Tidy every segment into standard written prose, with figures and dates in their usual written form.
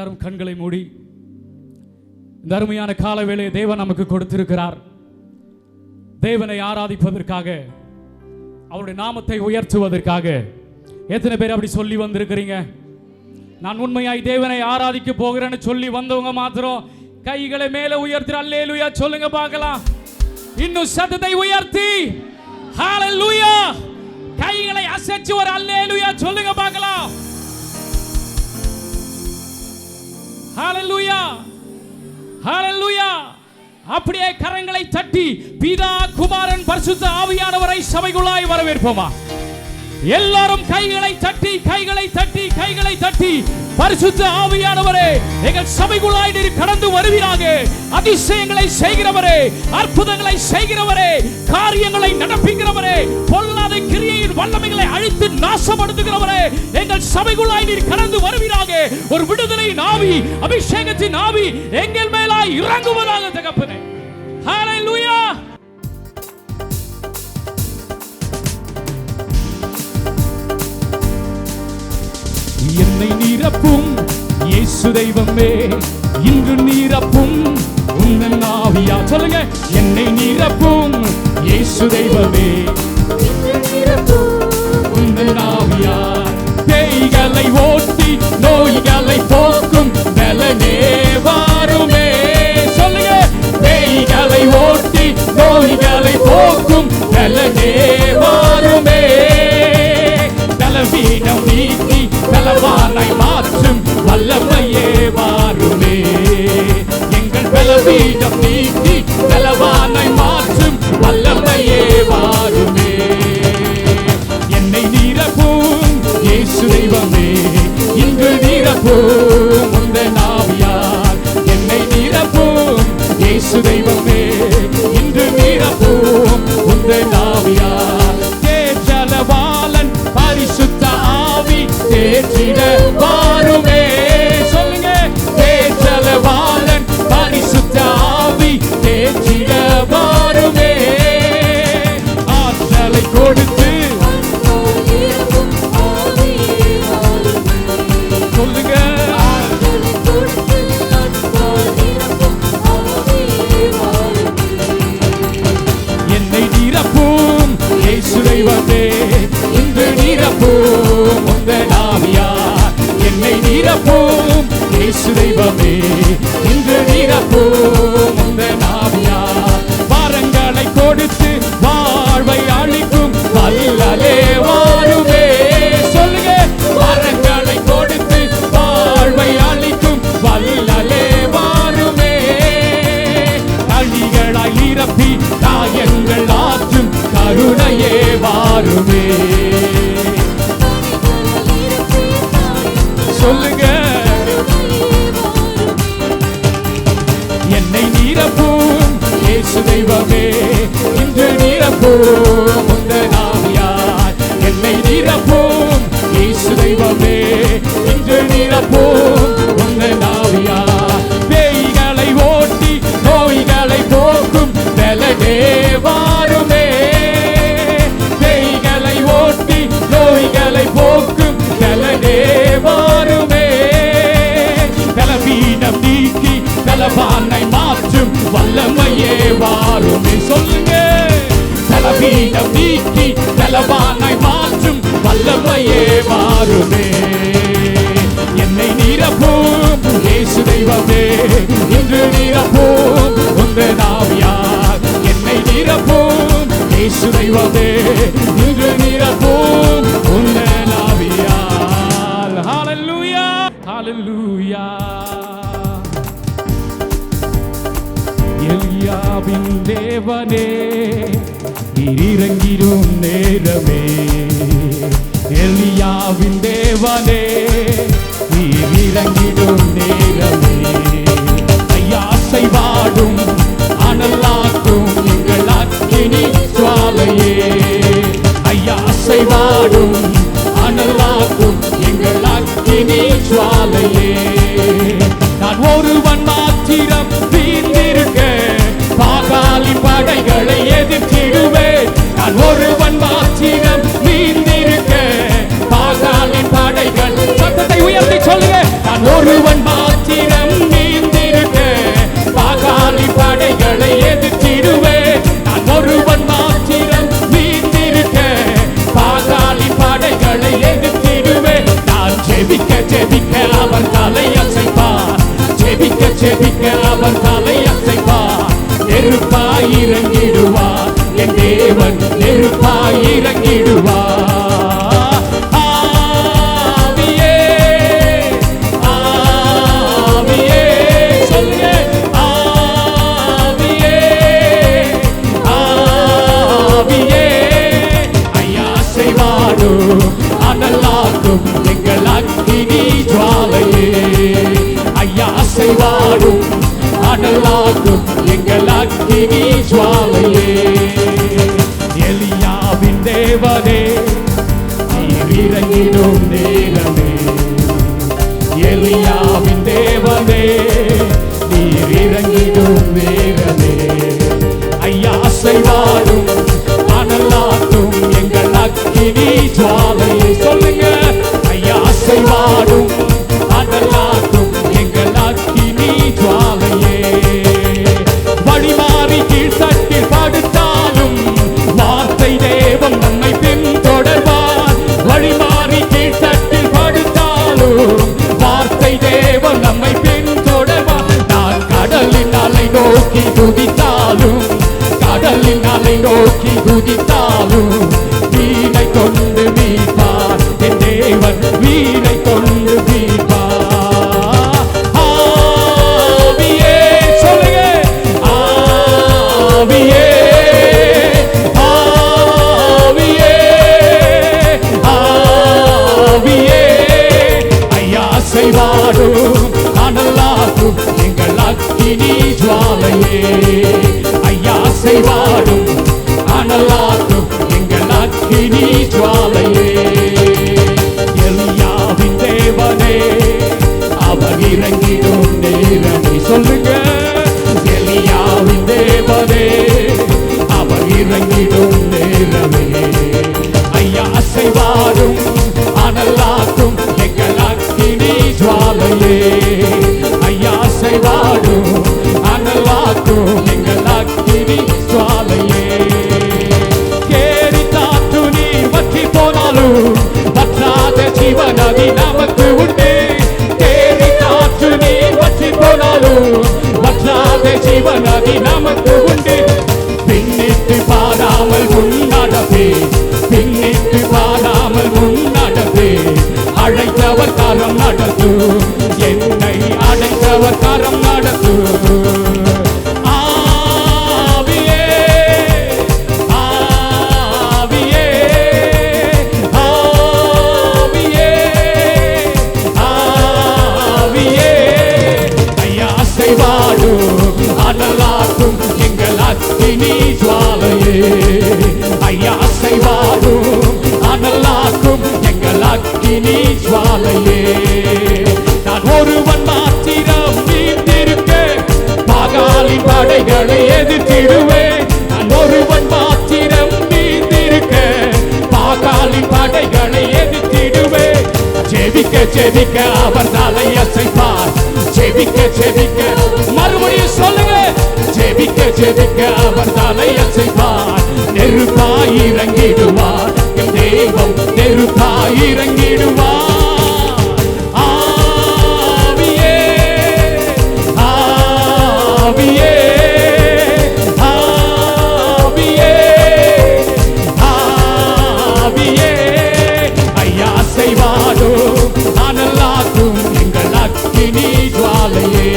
எல்லாரும் கண்களை மூடி இந்த அருமையான கால வேளையை தேவன் நமக்கு கொடுத்திருக்கிறார். தேவனை ஆராதிப்பதற்காக, அவருடைய நாமத்தை உயர்த்துவதற்காக. எத்தனை பேர் அப்படி சொல்லி வந்திருக்கிறீங்க? நான் உண்மையாய் தேவனை ஆராதிக்க போகிறேன்னு சொல்லி வந்தவங்க மாத்திரம் கைகளை மேலே உயர்த்தி அல்லேலூயா சொல்லுங்க பார்க்கலாம். இன்னும் சத்தத்தை உயர்த்தி ஹalleluya கைகளை அசைச்சு ஒரு அல்லேலூயா சொல்லுங்க பார்க்கலாம். ஹalleluya ஹalleluya. அப்படியே கரங்களை தட்டி பிதா குமாரன் பரிசுத்த ஆவியானவரை சபைக்குள்ளாய் வரவேற்போமா? எல்லாரும் கைகளை தட்டி கைகளை தட்டி கைகளை தட்டி பரிசுத்த ஆவியானவரே எங்கள் சபைக்குள்ளாய் நீர் கடந்து வருவீராக. அதிசயங்களை செய்கிறவரே, அற்புதங்களை செய்கிறவரே, காரியங்களை நடப்பிக்கிறவரே, பொல்லாத கிரியையின் வல்லமைகளை அழித்து நாசப்படுத்துகிறவரே, எங்கள் சபைக்குள்ளாய் நீர் கடந்து வருவீராக. ஒரு விடுதலையின் ஆவி, அபிஷேகத்தின் ஆவி எங்கள் மேலாய் இறங்குவதாக தகப்பனே. ஹalleluya. என்னை நிரப்பும் இயேசு தெய்வமே, இன்று நிரப்பும் உந்தன் ஆவியா சொல்லுங்க. என்னை நிரப்பும் இயேசு தெய்வமே, உந்தன் ஆவியா. பேய்களை ஓட்டி நோய்களை போக்கும் பலனே வாருமே சொல்லுங்க. பேய்களை ஓட்டி நோய்களை போக்கும் பலனே வாருமே. பலவீனம் நீக்கி பலவானை மாற்றும் வல்லமையே வாருமே. எங்கள் பலவீனம் நீக்கி பலவானை மாற்றும் வல்லமையே வாருமே. என்னை நிரப்பும் இயேசு தெய்வமே, இன்று நிரப்பும் உந்தன் ஆவியார். என்னை நிரப்பும் இயேசு தெய்வமே, இன்று நிரப்பும் உந்தன் ஆவியார். தேற்றலவாளன் பரிசுத்த ஆவி தேற்றிட வாருமே சொல்லுங்க. தேற்றலவாளன் பரிசுத்த ஆவி தேற்றிட வாருமே. ஆற்றலை கொடுத்து சொல்லுங்க. என்னை நிரப்பும் இயேசு தெய்வமே, இன்று நிரப்பும் உந்தன் ஆவியார். என்னை நிரப்பும் இயேசு தெய்வமே, இன்று நிரப்பும் உந்தன் ஆவியார். வரங்களை கொடுத்து வாழ்வை அளிக்கும் வல்லலே வாருமே சொல்லுங்க. வரங்களை கொடுத்து வாழ்வை அளிக்கும் வல்லலே வாருமே. அழிகளாய் நிரப்பி காயங்கள் ஆற்றும் கருணையே வாருமே சொல்லுங்க. என்னை நிரப்பும் இயேசு தெய்வமே, இன்று நிரப்பும் உந்தன் ஆவியார். என்னை நிரப்பும் இயேசு தெய்வமே, இன்று நிரப்பும் உந்தன் ஆவியார். பேய்களை ஓட்டி நோய்களை போக்கும் பலனே வாருமே. பேய்களை ஓட்டி நோய்களை போக்கும் பலனே வாருமே. பலவீனம் நீக்கி பலவானை மாற்றும் வல்லமையே வாருமே சொல்லுங்க. பலவீனம் நீக்கி பலவானை மாற்றும் வல்லமையே வாருமே. என்னை நிரப்பும் இயேசு தெய்வமே, இன்று நிரப்பும் உந்தன் ஆவியார். என்னை நிரப்பும் இயேசு தெய்வமே, இன்று நிரப்பும் உந்தன் ஆவியார். ஹalleluya ஹalleluya. எலியாவின் தேவனே நீர் இறங்கிடும் நேரமே. எலியாவின் தேவனே நீர் இறங்கிடும் நேரமே. ஐயா அசைவாடும் அனலாக்கும் எங்கள் அக்கினி ஜுவாலையே. ஐயா அசைவாடும் அனலாக்கும் எங்கள் அக்கினி ஜுவாலையே. நான் ஒருவன் மாத்திரம் தீர்ந்திருக்க பாகாலின் படைகளை எதிர்த்திடுவேன். நான் ஒருவன் மாத்திரம் நீந்திருக்க பாகாலின் படைகள். சத்தத்தை உயர்த்தி சொல்லுங்க. நான் ஒருவன் மாத்திரம் நெருப்பாய் இறங்கிடுவார். என் தேவன் நெருப்பாய் இறங்கிடுவார். ஆவியே ஆவியே சொல்லுங்க. ஆவியே ஆவியே ஐயா செய்வாடும் அனலாக்கும் எங்கள் அக்கினி ஜுவாலையே. ஐயா செய்வாடும் அனலாக்கும் எங்கள் அக்கினி ஜுவாலையே. எலியாவின் தேவனே நீர் இறங்கிடும் நேரமே. எலியாவின் தேவனே நீர் இறங்கிடும் நேரமே. ஐயா செய்வாடும் அனலாக்கும் எங்கள் அக்கினி ஜுவாலையே. சொல்லுங்க. ஐயா செய்வாடும் அனலாக்கும் எங்கள் அக்கினி ஜுவாலையே. வழிமாறி கீழ்த்தட்டில் படுத்தாலும் வார்த்தை தேவன் நம்மை பின்தொடர்வார். வழிமாறி கீழ்த்தட்டில் படுத்தாலும் வார்த்தை தேவன் நம்மை பின்தொடர்வார். நான் கடலின் அலை நோக்கி குதித்தாலும் கடலின் அலை நோக்கி குதித்தாலும் வீணை கொண்டு மீட்பார். என் தேவன் வீணை கொண்டு மீட்பார். ஆவியே சொல்லுங்க. ஆவியே ஆவியே ஆவியே ஐயா செய்வாடும் அனலாக்கும் எங்கள் அக்கினி ஜுவாலையே. ஐயா செய்வாடும் அனலாக்கும் எங்கள் அக்கினி ஜுவாலையே. எலியாவின் தேவனே அவர் இறங்கிடும் நேரமே. சொல்லுங்க. எலியாவின் தேவனே அவர் இறங்கிடும் நேரமே. ஐயா செய்வாடும் அனலாக்கும் எங்கள் அக்கினி ஜுவாலையே. ஐயா செய்வாடும் அனலாக்கும் எங்கள் அக்கினி ஜுவாலையே. கேரி காற்று நீர் வற்றி போனாலும் வற்றாத ஜீவநதி நமக்கு உண்டு. கேரி காற்று நீர் வற்றி போனாலும் வற்றாத ஜீவநதி நமக்கு உண்டு. பின்னிட்டு பாராமல் முன்னடப்பே. பின்னிட்டு பாராமல் முன்னடப்பே. அழைத்தவர் கரம் நடத்தும். என்னை அழைத்தவர் கரம் நடத்தும். ஆவியே ஆவியே ஆவியே ஆவியே ஐயா செய்வாடும் அனலாக்கும் எங்கள் அக்கினி ஜுவாலையே. ஐயா செய்வாடும் அனலாக்கும் எங்கள் அக்கினி ஜுவாலையே. நான் ஒருவன் மாத்திரம் நீந்திருக்க பாகாலின் படைகளை எதிர்த்திடுவேன். நான் ஒருவன் மாத்திரம் நீந்திருக்க பாகாலின் படைகளை எதிர்த்திடுவேன். ஜெபிக்க ஜெபிக்க அவர் தலையசைப்பார். ஜெபிக்க ஜெபிக்க மறுபடியும் சொல்லுங்க. ஜெபிக்க ஜெபிக்க அவர் தலையசைப்பார். நெருப்பாய் இறங்கிடுவார். என் தெய்வம் நெருப்பாய் இறங்கிடுவார். ஆவியே ஆவியே ஆவியே ஆவியே ஐயா செய்வாடும் அனலாக்கும் எங்கள் அக்கினி ஜுவாலையே.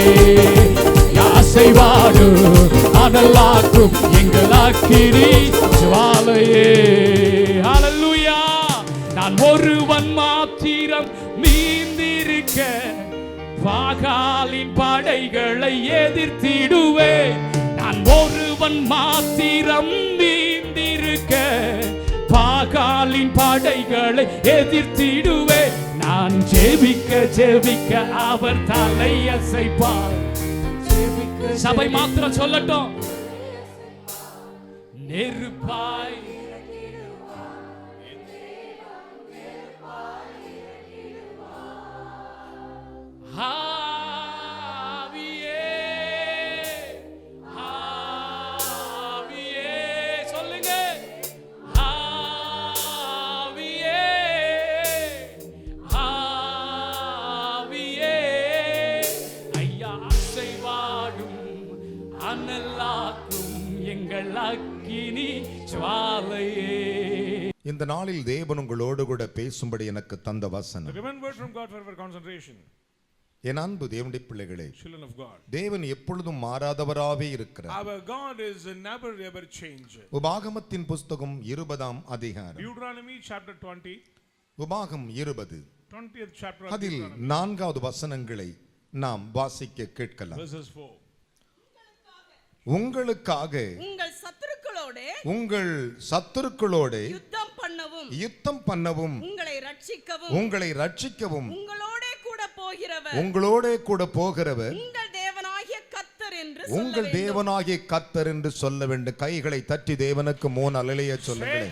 ஐயா செய்வாடும் அனலாக்கும் எங்கள் அக்கினி ஜுவாலையே. ஹல்லேலூயா. நான் ஒருவன் மாத்திரம் மீந்திருக்க பாகாலின் படைகளை எதிர்த்திடுவேன். நான் ஒருவன் மாத்திரம் மீந்திருக்க பாகாலின் படைகளை எதிர்த்திடுவேன். நான் ஜெபிக்க ஜெபிக்க அவர் தலையசைப்பார். சபை மாத்திரம் சொல்லட்டும். நெருப்பாய் ஆவியே ஆவியே சொல்லுங்க. ஆவியே ஆவியே ஐயா அசைவாடும் அனலாக்கும் அக்கினி ஜுவாலையே. இந்த நாளில் தேவன் உங்களோடு கூட பேசும்படி எனக்கு தந்த வசனம். The given word from God for our concentration. என் அன்பு தேவனுடைய பிள்ளைகளே, Children of God. தேவன் எப்பொழுதும் மாறாதவராகவே இருக்கிறார். Our God is never ever change. உபாகமத்தின் புஸ்தகம் 20ஆம் அதிகாரம். Deuteronomy chapter 20. உபாகம் 20th chapter. அதில் 4வது வசனங்களை நாம் வாசிக்க கேட்கலாம். Verses 4. உங்களுக்காக உங்கள் சத்துருக்களோடு யுத்தம் பண்ணவும் உங்களை ரட்சிக்கவும் உங்களோடே கூட போகிறவர் உங்கள் தேவனாகிய கர்த்தர் என்று சொல்ல வேண்டும். கைகளை தட்டி தேவனுக்கு 3 அல்லேலூயா சொல்லுங்கள்.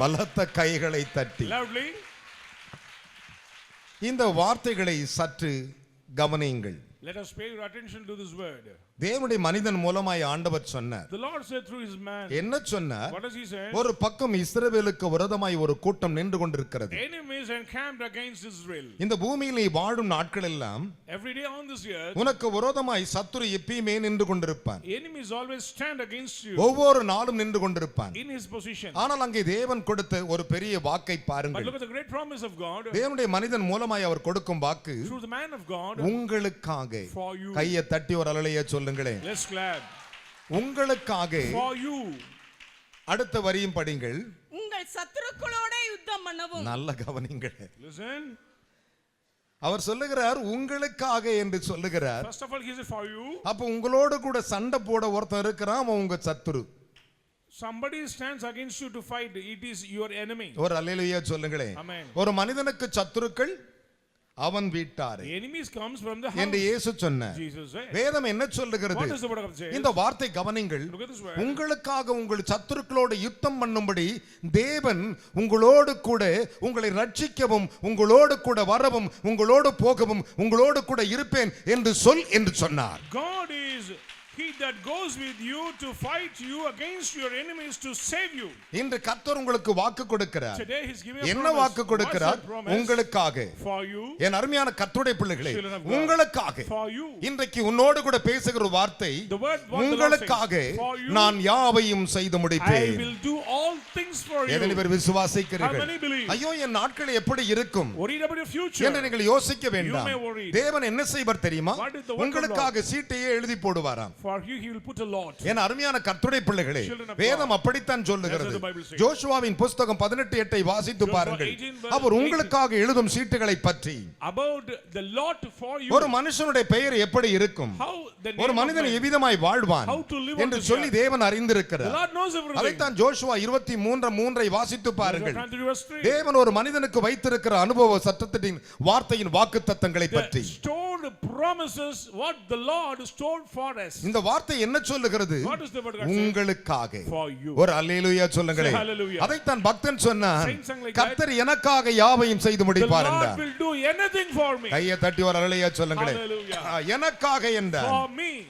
பலத்த கைகளை தட்டி இந்த வார்த்தைகளை சற்று கவனியுங்கள். Let us pay your attention to this word. தேவனுடைய மனிதன் மூலமாய் ஆண்டவர் சொன்னார். The Lord said through his man. என்ன சொன்னார்? What does he say? ஒரு பக்கம் இஸ்ரவேலுக்கு விரோதமாய் ஒரு கூட்டம் நின்று கொண்டிருக்கிறது. Enemies encamped against Israel. இந்த பூமியில் நீ வாழும் நாட்கள் எல்லாம் Every day on this earth உனக்கு விரோதமாய் சத்துரு எப்பயுமே நின்று கொண்டிருப்பான். Enemies always stand against you. ஒவ்வொரு நாளும் நின்று கொண்டிருப்பான். In his position. ஆனால் அங்கே தேவன் கொடுத்த ஒரு பெரிய வாக்கை But பாருங்கள். look at the great promise of God. தேவனுடைய மனிதன் மூலமாய் அவர் கொடுக்கும் வாக்கு Through the man of God. உங்களுக்காக. For you. கையை தட்டி ஒரு அல்லேலூயா சொல்லுங்களேன். Let's clap. உங்களுக்காக. For you. அடுத்த வரியும் படிங்கள். உங்கள் சத்துருக்களோட யுத்தம் பண்ணவும். நல்ல கவனிங்கள். Listen. அவர் சொல்லுகிறார் உங்களுக்காக என்று சொல்லுகிறார். First of all he said for you. அப்ப உங்களோடு கூட சண்டை போட ஒருத்தன் இருக்கிறான், அவன் உங்க சத்துரு. Somebody stands against you to fight, it is your enemy. ஒரு அல்லேலூயா சொல்லுங்களேன். Amen. ஒரு மனிதனுக்கு சத்துருக்கள் அவன் வீட்டாரே. Enemies comes from the house. என்று இயேசு சொன்னார். Jesus said. வேதம் என்ன சொல்லுகிறது? What does the word of God say? இந்த வார்த்தை கவனிங்கள். உங்களுக்காக உங்கள் சத்துருக்களோடு யுத்தம் பண்ணும்படி தேவன் உங்களோடு கூட உங்களை ரட்சிக்கவும் உங்களோடு கூட வரவும் உங்களோடு போகவும் உங்களோடு கூட இருப்பேன் என்று சொல் என்று சொன்னார். God is he that goes with you to fight you against your enemies to save you. இன்று கர்த்தர் உங்களுக்கு வாக்கு கொடுக்கிறார். Today he's giving a என்ன வாக்கு கொடுக்கிறார்? உங்களுக்காக. For you. என் அருமையான கர்த்தருடைய பிள்ளைகளே, உங்களுக்காக. For you. இன்றைக்கு உன்னோடு கூட பேசுகிற வார்த்தை உங்களுக்காக நான் யாவையும் செய்து முடிப்பேன். I will do all things for you. எத்தனை பேர் விசுவாசிக்கிறீர்கள்? How many believe? ஐயோ என் நாட்கள் எப்படி இருக்கும் Worried about your future. என்று நீங்கள் யோசிக்க வேண்டாம். You may worry. தேவன் என்ன செய்வார் தெரியுமா? உங்களுக்காக சீட்டையே எழுதி போடுவாராம். For you he will put a lot. என் அருமையான கர்த்தருடைய பிள்ளைகளே, வேதம் அப்படித்தான் சொல்லுகிறது. யோசுவாவின் புத்தகம் 18:8 வாசித்து பாருங்கள். அவர் உங்களுக்காக எழுதும் சீட்டுகளை பற்றி. About the lot for you. ஒரு மனுஷனுடைய பெயர் எப்படி இருக்கும்? ஒரு மனிதன் எவ்விதமாய் வாழ்வான் என்று சொல்லி தேவன் அறிந்திருக்கிறார். அதைத்தான் யோசுவா 23:3 வாசித்து பாருங்கள். தேவன் ஒரு மனிதனுக்கு வைத்திருக்கிற அனுபவ சட்டத்தின் வார்த்தையின் வாக்குத்தத்தங்களை பற்றி. Promises what the Lord stored for us. இந்த வார்த்தை என்ன சொல்லுகிறது? உங்களுக்காக. For ஒரு அல்லேலூயா சொல்லுங்களே. அதைத்தான் பக்தன் சொன்னான், கர்த்தர் எனக்காக யாவையும் செய்து முடிப்பார் என்றார். The Lord will do anything for me. கையை தட்டி ஒரு அல்லேலூயா சொல்லுங்களே. எனக்காக என்றார்.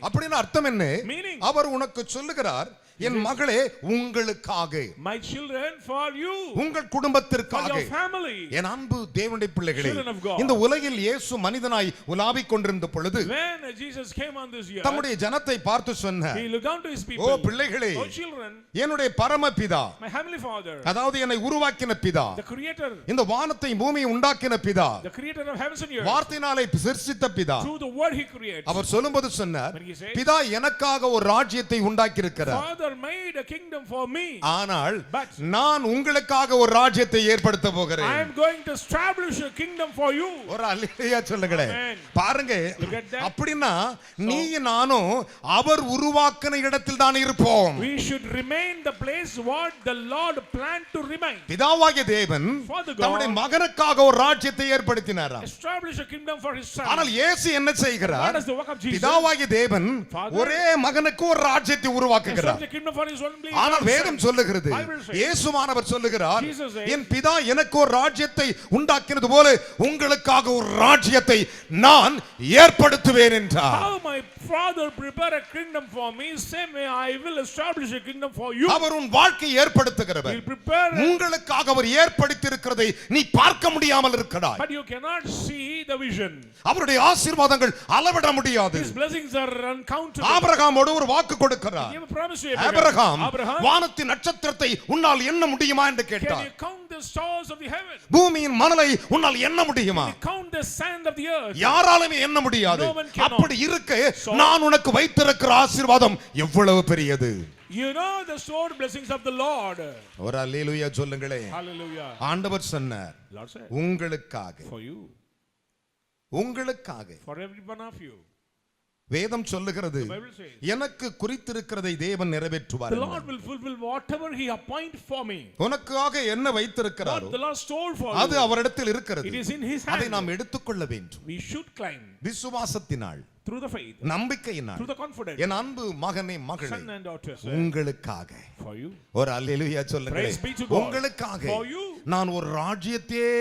அப்படினா அர்த்தம் என்ன? அவர் உனக்கு சொல்லுகிறார், என் மகளே உங்களுக்காக. My children for you. உங்கள் குடும்பத்திற்காக. For your family. என் அன்பு தேவனுடைய பிள்ளைகளே, இந்த உலகில் இயேசு மனிதனாய் உலாவிக் கொண்டிருந்த பொழுது when Jesus came on this earth, தம்முடைய ஜனத்தை பார்த்து சொன்னார், he looked down to his people. ஓ பிள்ளைகளே, oh children, என்னுடைய பரமபிதா, my heavenly father, அதாவது என்னை உருவாக்கின பிதா, the creator, இந்த வானத்தை பூமியை உண்டாக்கின பிதா, the creator of heavens and earth, வார்த்தையினாலே சிருஷ்டித்த பிதா, through the word he creates. அவர் சொல்லும்போது சொன்னார், பிதா எனக்காக ஒரு ராஜ்யத்தை உண்டாக்கி இருக்கிறார். Father made a kingdom for me. ஆனால் நான் உங்களுக்காக ஒரு ராஜ்யத்தை ஏற்படுத்த போகிறேன். I am going to establish a kingdom for you. ஒரு அல்லேலூயா சொல்லுங்களே. பாருங்க, அப்படினா நீ நானும் அவர் உருவாக்கின இடத்தில் தான் இருப்போம். We should remain the place what the Lord planned to remain. பிதாவாகிய தேவன் தம்முடைய மகனுக்காக ஒரு ராஜ்யத்தை ஏற்படுத்தினாராம். Establish a kingdom for his son. ஆனால் இயேசு என்ன செய்கிறார்? What is the work of Jesus? பிதாவாகிய தேவன் ஒரே மகனுக்கு ஒரு ராஜ்யத்தை உருவாக்குகிறார். ஆனால் வேதம் சொல்லுகிறது, இயேசுவானவர் சொல்லுகிறார், என் பிதா எனக்கு ஒரு ராஜ்யத்தை உண்டாக்கினது போல உங்களுக்காக ஒரு ராஜ்யத்தை நான் ஏற்படுத்துவேன் என்றார். How my Father prepare a kingdom for me, same way I will establish a kingdom for you. அவர் உன் வாழ்க்கையை ஏற்படுத்துகிறவர். He'll prepare. உங்களுக்காக அவர் ஏற்படுத்தியிருக்கிறதை நீ பார்க்க முடியாமல் இருக்கிறாய். But you cannot see the vision. அவருடைய ஆசீர்வாதங்கள் அளவிட முடியாது. His blessings are uncountable. ஆபிரகாமோடு ஒரு வாக்கு கொடுக்கிறார். He gave a promise to Abraham Abraham, வானத்தின் நட்சத்திரத்தை உன்னால் எண்ண முடியுமா என்று can கேட்டார். you count the stars of the heaven? பூமியின் மணலை உன்னால் எண்ண முடியுமா? Can you count the sand of the earth? யாராலுமே எண்ண முடியாது. No one cannot. அப்படி இருக்க நான் உனக்கு வைத்திருக்கிற ஆசீர்வாதம் எவ்வளவு பெரியது. You know the stored blessings of the Lord. ஒரு அல்லேலூயா சொல்லுங்களே. Hallelujah. ஆண்டவர் சொன்னார், Lord said, உங்களுக்காக, for you, உங்களுக்காக. for every one of you. வேதம் சொல்லுகிறது, The Bible says, எனக்கு குறித்திருக்கிறதை தேவன் நிறைவேற்றுவார். the Lord will fulfill whatever he appoint for me. உனக்காக என்ன வைத்திருக்கிறாரோ What the Lord stole for அது you, அவரிடத்தில் இருக்கிறது. it is in his அதை hand. நாம் எடுத்துக்கொள்ள வேண்டும். We should climb விசுவாசத்தினால், through the faith, நம்பிக்கையினால். through the confidence. என் அன்பு மகனே மகளே, Son and daughters, உங்களுக்காக for you. ஒரு அல்லேலூயா சொல்லுங்களே. Praise be to God. உங்களுக்காக For you. நான் ஒரு ராஜ்யத்தையே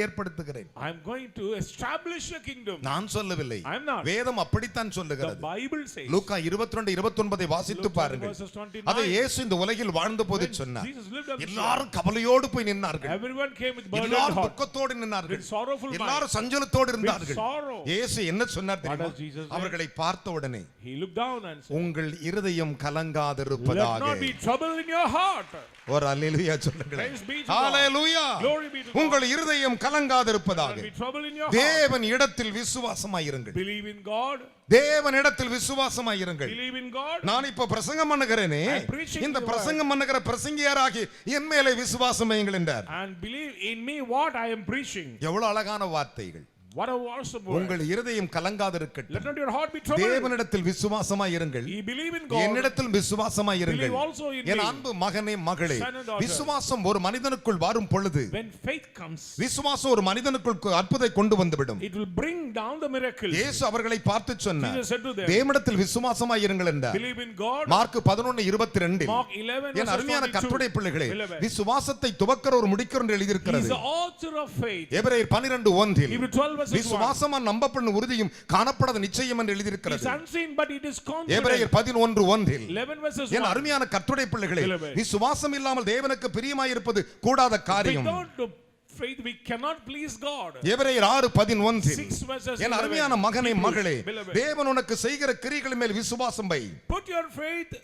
ஏற்படுத்துகிறேன். I am going to establish a kingdom. நான் சொல்லவில்லை, I am not. வேதம் அப்படித்தான் The சொல்லுகிறது. Bible says, லூக்கா 22:29 வாசித்து Luke பாருங்கள். verses 29, அதை இயேசு இந்த உலகில் வாழ்ந்தபோது when சொன்னார். Jesus lived on this earth, எல்லாரும் கவலையோடு போய் நின்னார்கள். everyone came with burdened எல்லாரும் heart, துக்கத்தோடு நின்னார்கள். with sorrowful mind. எல்லாரும் சஞ்சலத்தோடு இருந்தார்கள். sorrow. இயேசு என்ன சொன்னார் தெரியுமா? does Jesus say? அவர்களை பார்த்த உடனே, He looked down and said, உங்கள் இருதயம் let கலங்காதிருப்பதாக. not be trouble in your heart. ஒரு அல்லேலூயா சொல்லுங்களேன். Praise be to God. Hallelujah. Glory be to God. உங்கள் இருதயம் Let கலங்காதிருப்பதாக. not be trouble in your heart. தேவன் இடத்தில் விசுவாசமாயிருங்கள். Believe in God. தேவன் இடத்தில் விசுவாசமாயிருங்கள். Believe in God. நான் இப்ப பிரசங்கம் பண்ணுகிறேனே, I'm preaching இந்த the பிரசங்கம் பண்ணுகிற பிரசங்கியாராகி என் மேலே விசுவாசம் வையுங்கள் என்றார். And believe in me what I am preaching. எவ்வளவு அழகான வார்த்தைகள். What a awesome word. உங்கள் இருதயம் கலங்காதிருக்கட்டும். Let not your heart be troubled. தேவனிடத்தில் விசுவாசமாயிருங்கள். Ye believe in God. என்னிடத்தில் விசுவாசமாயிருங்கள். Believe also in N me. அன்பு மகனே மகளே, Son and daughter. விசுவாசம் ஒரு மனிதனுக்குள் வரும் பொழுது, When faith comes, விசுவாசம் ஒரு மனிதனுக்குள் அற்புதத்தை கொண்டு வந்துவிடும். it will bring down the miracles. இயேசு அவர்களை பார்த்து சொன்னார், Jesus said to them, தேவனிடத்தில் விசுவாசமாயிருங்கள் என்றார். believe in God. Mark 11:22. Mark 11 என் அருமையான verses 22. கர்த்தருடைய பிள்ளைகளே, Beloved. விசுவாசத்தை துவக்கிற ஒரு முடிக்கிற என்று He is எழுதியிருக்கிறது. the author of faith. எபிரேயர் 12:1. Hebrew 12 verses 1. விசுவாசமா நம்பப்படும் உறுதியும் காணப்படாத நிச்சயம் என்று எழுதியிருக்கிறது. It's unseen but it is confident. எபிரேயர் 11:1. 11 verses என் 1. அருமையான கர்த்தருடைய பிள்ளைகளே, Beloved. விசுவாசம் இல்லாமல் தேவனுக்கு பிரியமாயிருப்பது கூடாத காரியம். Without faith we cannot please God. எபிரேயர் 6:11. 6 verses என் 11. அருமையான மகனே மகளே, Beloved. தேவன் உனக்கு செய்கிற கிரியைகளின் மேல் விசுவாசம் வை. Put your faith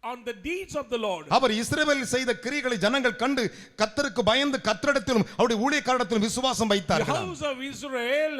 on the deeds of the Lord. அவர் இஸ்ரவேலில் செய்த கிரியைகளை ஜனங்கள் கண்டு கர்த்தருக்கு பயந்து கர்த்தரிடத்திலும் அவருடைய ஊழியக்காரரிடத்திலும் விசுவாசம் The வைத்தார்கள். house of Israel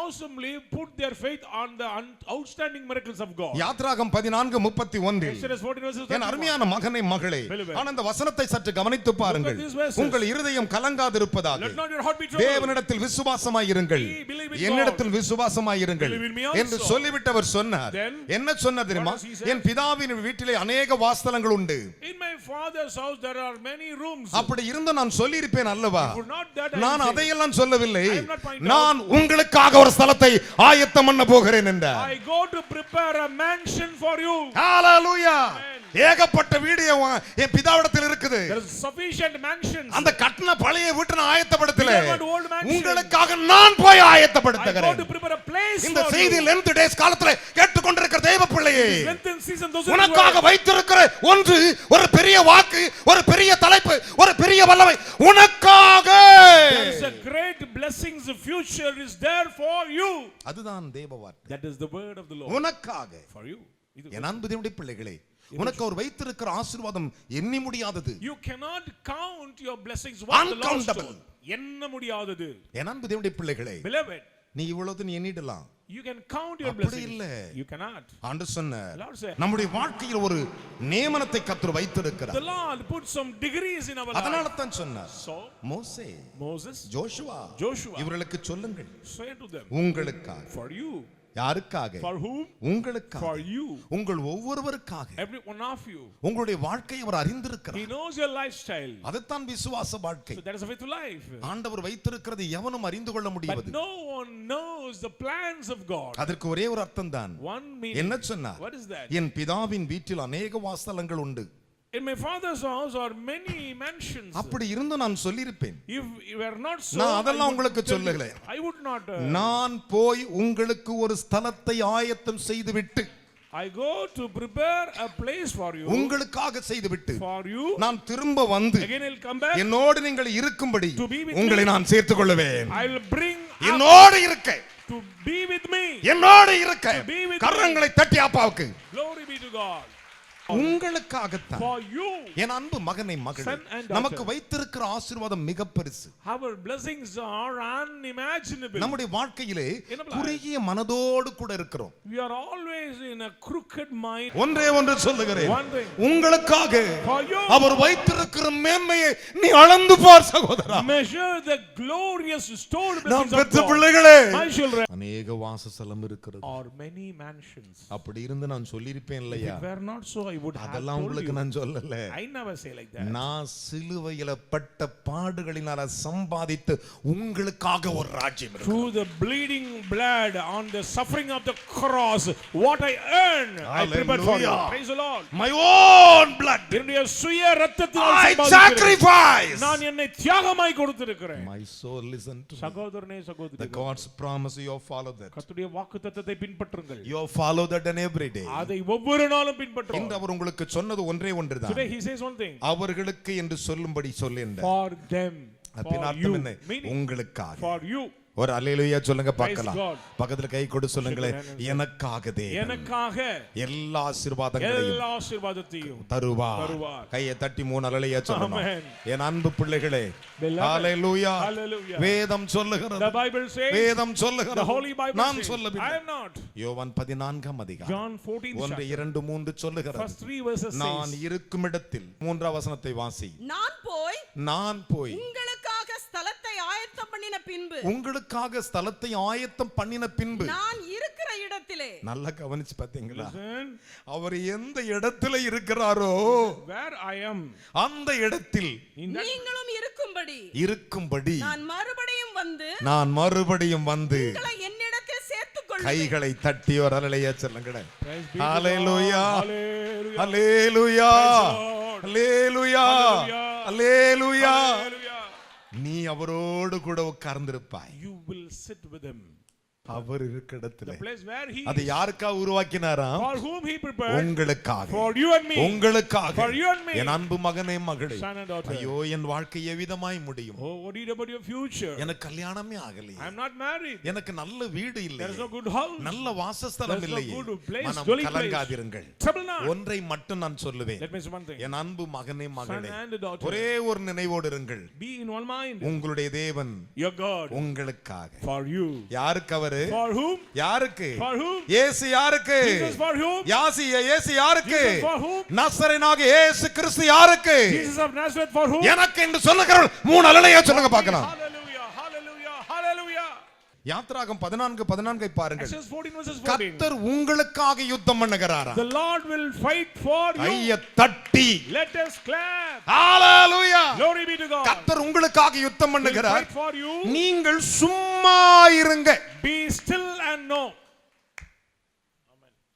awesomely put their faith on the outstanding miracles of God. யாத்ராகம் 14:31. Exodus 14 verses என் 31. அருமையான மகனே மகளே, Beloved. ஆனா அந்த வசனத்தை சற்று கவனித்து பாருங்கள். Look at these verses. உங்கள் இருதயம் கலங்காதிருப்பதாக Let not your heart be troubled. தேவனிடத்தில் விசுவாசமாயிருங்கள், Believe in God. என்னிடத்தில் விசுவாசமாயிருங்கள் Believe in me also. என்று சொல்லிவிட்டவர் சொன்னார். Then, என்ன சொன்னார் தெரியுமா? what does he say? என் பிதாவின் வீட்டிலே அநேக வாசஸ்தலங்கள் உண்டு. In my father's house there are many rooms. அப்படி இருந்து நான் சொல்லியிருப்பேன் அல்லவா? For not that I நான் say. அதையெல்லாம் சொல்லவில்லை. I am not pointing நான் உங்களுக்காக ஒரு ஸ்தலத்தை ஆயத்தம் பண்ண போகிறேன் என்றார். I go to prepare a mansion for you. Hallelujah. Amen. ஏகப்பட்ட வீடு என் பிதாவிடத்தில் இருக்குது. There is sufficient mansions. அந்த கட்டின பழைய வீட்டை நான் ஆயத்தப்படுத்தல. We don't want old mansion. உங்களுக்காக நான் போய் I go ஆயத்தப்படுத்துகிறேன். to prepare a place இந்த for செய்தி you. லென்த் டேஸ் காலத்துல கேட்டுக்கொண்டிருக்கிற தேவ பிள்ளையே, Lenten season those who உனக்காக வைத்திருக்கிற ஒன்று, ஒரு பெரிய வாக்கு, ஒரு பெரிய தலைப்பு, ஒரு பெரிய வல்லமை உனக்காக. there is a great blessings, the future is there for you. அதுதான் தேவ வார்த்தை. That is the word of the Lord. உனக்காக. For you. என் அன்பு தேவனுடைய பிள்ளைகளே, உனக்கு அவர் வைத்திருக்கிற ஆசீர்வாதம் எண்ணி முடியாதது. You cannot count your blessings. What the Lord Uncountable. stole. எண்ண முடியாதது. என் அன்பு தேவனுடைய பிள்ளைகளே, Beloved, நீ இவ்வளவு நீ எண்ணிடலாம். you can count your அப்படி blessings. இல்ல. You cannot. ஆண்டவர் சொன்னார், Lord said, நம்முடைய வாழ்க்கையில் ஒரு நியமனத்தை கர்த்தர் வைத்திருக்கிறார். the Lord put some degrees in our அதனால life. தான் சொன்னார், So மோசே, Moses, ஜோஷுவா Joshua, இவர்களுக்கு சொல்லுங்கள், say to them, உங்களுக்காக. for you. யாருக்காக? For whom? உங்களுக்காக. For you. உங்கள் ஒவ்வொருவருக்காக. Every one of you. உங்களுடைய வாழ்க்கையை அவர் He அறிந்திருக்கிறார். knows your lifestyle. அதுதான் விசுவாச வாழ்க்கை. So that is a faithful life. ஆண்டவர் வைத்திருக்கிறது எவனும் அறிந்து கொள்ள But முடியாது. no one knows the plans of God. அதற்கு ஒரே ஒரு அர்த்தம் தான். One meaning. என்ன சொன்னார்? What is that? என் பிதாவின் வீட்டில் அநேக வாசஸ்தலங்கள் உண்டு. In my father's house are many mansions. அப்படி இருந்து நான் சொல்லியிருப்பேன். If you were not so, நான் அதெல்லாம் உங்களுக்கு சொல்லல. I would not. நான் போய் உங்களுக்கு ஒரு ஸ்தலத்தை ஆயத்தம் செய்துவிட்டு, I go to prepare a place for you. உங்களுக்காக செய்துவிட்டு, for you. நான் திரும்ப வந்து Again I'll come back. என்னோடு நீங்கள் இருக்கும்படி to be with உங்களை me. நான் சேர்த்துக் கொள்வேன். I'll bring என்னோடு இருக்க, to be with me. என்னோடு இருக்க. be with கரங்களை தட்டி அப்பாவுக்கு. Glory be to God. உங்களுக்காகத்தான். For you. என் அன்பு மகனை மகளே, நமக்கு வைத்திருக்கிற ஆசீர்வாதம் மிக பெருசு. Our blessings are unimaginable. நம்முடைய வாழ்க்கையிலே குறுகிய மனதோடு கூட இருக்கிறோம். We are always in a crooked mind. ஒன்றே ஒன்று சொல்லுகிறேன், One thing. உங்களுக்காக For you. அவர் வைத்திருக்கிற மேன்மையை நீ அளந்து பார் சகோதரா. Measure the glorious stored blessings நாம் of பெற்ற God. பிள்ளைகளே, My children. அநேக வாசஸ்தலம் இருக்கிறது. Or many mansions. அப்படி இருந்து நான் சொல்லியிருப்பேன் இல்லையா? If it were not so, I would have அதெல்லாம் told உங்களுக்கு you. நான் சொல்லல. I never say like that. நான் சிலுவையில பட்ட பாடுகளினால சம்பாதித்து உங்களுக்காக ஒரு ராஜ்யம் இருக்கு. Through the bleeding blood on the suffering of the cross, what I earn, I prepared for you. Praise the Lord. My own blood. என்னுடைய சுய இரத்தத்தினால் I சம்பாதிக்கிறேன். sacrifice. நான் என்னை தியாகமாய் கொடுத்திருக்கிறேன். My soul listen to me. சகோதரனே The சகோதரி, God's promise, you follow that. கர்த்தருடைய வாக்குத்தத்தத்தை பின்பற்றுங்கள். You follow that and every day. அதை ஒவ்வொரு நாளும் பின்பற்றுங்கள். இன்று அவர் உங்களுக்கு சொன்னது ஒன்றே ஒன்றுதான். Today he says one thing. அவர்களுக்கு என்று சொல்லும்படி சொல்லுங்க. For them. அதன் அர்த்தம் என்ன? உங்களுக்காக. For you. ஒரு அல்லேலூயா சொல்லுங்க Praise பார்க்கலாம். God. பக்கத்துல கை கொடு சொல்லுங்களே, எனக்காக தேவன் எனக்காக எல்லா ஆசீர்வாதங்களையும் எல்லா ஆசீர்வாதத்தையும் தருவார். கையை தட்டி 3 அல்லேலூயா சொல்லணும். என் அன்பு பிள்ளைகளே, ஹalleluya. வேதம் சொல்லுகிறது, The Bible says, வேதம் the சொல்லுகிறது, Holy Bible நான் says, சொல்லவில்லை. I am not. யோவான் 14 அதிகாரம் John 14 1 2 3 சொல்லுகிறது. First 3 verses நான் says, இருக்கும் இடத்தில் 3 வசனத்தை வாசி. நான் போய் உங்களுக்காக ஸ்தலத்தை ஆயத்தம் பண்ணின பின்பு, உங்களுக்காக ஸ்தலத்தை ஆயத்தம் பண்ணின பின்பு, நான் இருக்கிற இடத்திலே. நல்லா கவனிச்சு பாத்தீங்களா? listen, அவர் எந்த இடத்துல இருக்கிறாரோ where I am, அந்த இடத்தில் நீங்களும் இருக்கும்படி நான் மறுபடியும் வந்து உங்களை என்னிடத்தில் சேர்த்துக் கொள்வேன். கைகளை தட்டி ஒரு அல்லேலூயா சொல்லுங்க. Praise be to God. Hallelujah, Hallelujah. Hallelujah, Praise hallelujah, Hallelujah. Hallelujah. Hallelujah. நீ அவரோடு கூட உட்கார்ந்திருப்பாய். You will sit with him. அவர் இருக்கிற இடத்துல. The place where he அது யாருக்காக உருவாக்கினாராம்? for whom he prepared, உங்களுக்காக. for you and me. உங்களுக்காக. For you and me. என் அன்பு மகனே மகளே, Son and daughter. ஐயோ என் வாழ்க்கை எவ்விதமாய் முடியும்? Oh, worried about your future. எனக்கு கல்யாணமே ஆகலையே, I am not married. எனக்கு நல்ல வீடு இல்லை, There is no good house, நல்ல வாசஸ்தலம் there is no இல்லையே. good place, மனம் dwelling place. கலங்காதிருங்கள். Trouble not. ஒன்றை மட்டும் நான் சொல்லுவேன், Let me say one thing. என் அன்பு மகனே மகளே, Son and daughter. ஒரே ஒரு நினைவோடு இருங்கள். Be in one mind. உங்களுடைய தேவன் Your God. உங்களுக்காக. For you. யாருக்கு அவரு? For whom? யாருக்கு? For whom? இயேசு யாருக்கு? Jesus for whom? இயேசு யாருக்கு? Jesus for whom? நசரேயனாகிய இயேசு கிறிஸ்து யாருக்கு? Jesus of Nazareth for whom? எனக்கு என்று சொல்லுகிறவர்கள் 3 அல்லேலூயா சொல்லுங்க பார்க்கலாம். Hallelujah, hallelujah, hallelujah. யாத்ராகம் 14 பாருங்கள். Exodus 14 verses 14. கர்த்தர் உங்களுக்காக யுத்தம் பண்ணுகிறாரா? The Lord will fight for you. கையை தட்டி Let us clap. Hallelujah. Glory be to God. கர்த்தர் உங்களுக்காக யுத்தம் Will பண்ணுகிறார். fight for you. நீங்கள் சும்மா இருங்க. Be still and know.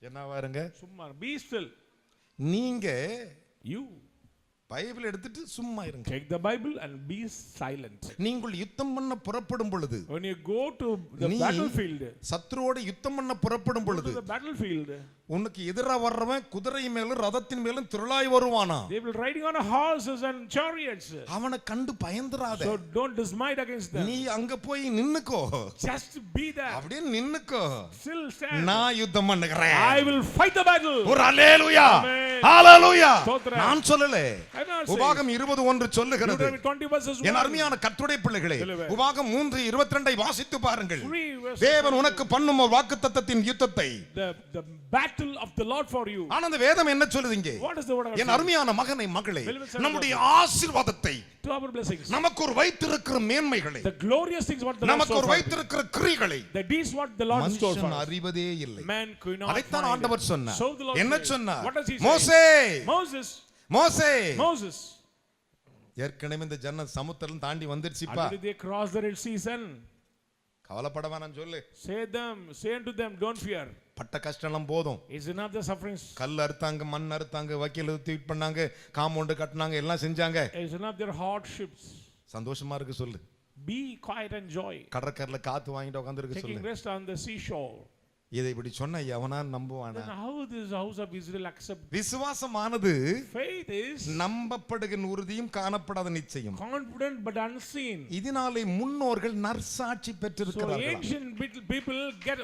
என்னவா இருங்க? சும்மா. Be still. நீங்க You பைபிள் எடுத்துட்டு சும்மா இருங்க. take the Bible and be silent. நீங்கள் யுத்தம் பண்ண புறப்படும் பொழுது, When you go to the battlefield, சத்துருவோட யுத்தம் பண்ண புறப்படும் go பொழுது, to the battlefield, உனக்கு எதிரா வர்றவன் குதிரை மேலும் ரதத்தின் மேலும் திரளாய் வருவானா. they will riding on horses and chariots. அவனை கண்டு பயந்துராத. So don't dismayed against them. நீ அங்க போய் நின்னுக்கோ. Just be there. அப்படியே நின்னுக்கோ. Still stand. நான் யுத்தம் பண்ணுகிறேன். I will fight the battle. ஒரு அல்லேலூயா. Amen. ஹalleluya. ஸ்தோத்திரம். நான் சொல்லல. I'm not saying. உபாகம் 20:1 சொல்லுகிறது. Deuteronomy 20 verses 1. என் அருமையான கர்த்தருடைய பிள்ளைகளே, உபாகம் 3:22 வாசித்து பாருங்கள். 3 verses. தேவன் உனக்கு பண்ணும் வாக்குத்தத்தத்தின் யுத்தத்தை. The battle of the Lord for you. ஆனா அந்த வேதம் என்ன சொல்லுதுங்க? What is the word of God? என் அருமையான மகனை மகளே, நம்முடைய ஆசீர்வாதத்தை, To our blessings. நமக்கு ஒரு வைத்திருக்கிற மேன்மைகளை, The glorious things what the Lord நமக்கு ஒரு stores for. வைத்திருக்கிற கிரியைகளை The deeds what the Lord stores for. மனுஷன் அறிவதே இல்லை. Man could not அதைத்தான் find. ஆண்டவர் சொன்னார். So the Lord என்ன said. சொன்னார்? What does he say? மோசே, Moses. ஏற்கனவே இந்த ஜன்னல் சமுத்திரம் தாண்டி வந்துருச்சுப்பா. Already they crossed the Red Sea. கவலைப்பட வேணாம் சொல்லு. Say unto them, don't fear. பட்ட கஷ்டம் போதும். Is enough the sufferings. கல் அறுத்தாங்க, மண் அறுத்தாங்க, வக்கீல் ட்வீட் பண்ணாங்க, காம்பவுண்ட் கட்டினாங்க, எல்லாம் செஞ்சாங்க. Is enough their hardships. சந்தோஷமா இருக்கு சொல்லு. Be quiet and joy. கடற்கரையில காத்து வாங்கிட்டு உட்கார்ந்திருக்கு சொல்லு. Taking rest on the seashore. இதை இப்படி சொன்ன எவனா நம்புவானா? Then how this house of Israel accept? விசுவாசமானது Faith is நம்பப்படுகிற உறுதியும் காணப்படாத நிச்சயம். confident but unseen. இதனாலே முன்னோர்கள் நற்சாட்சி So பெற்றிருக்கிறார்கள். ancient people get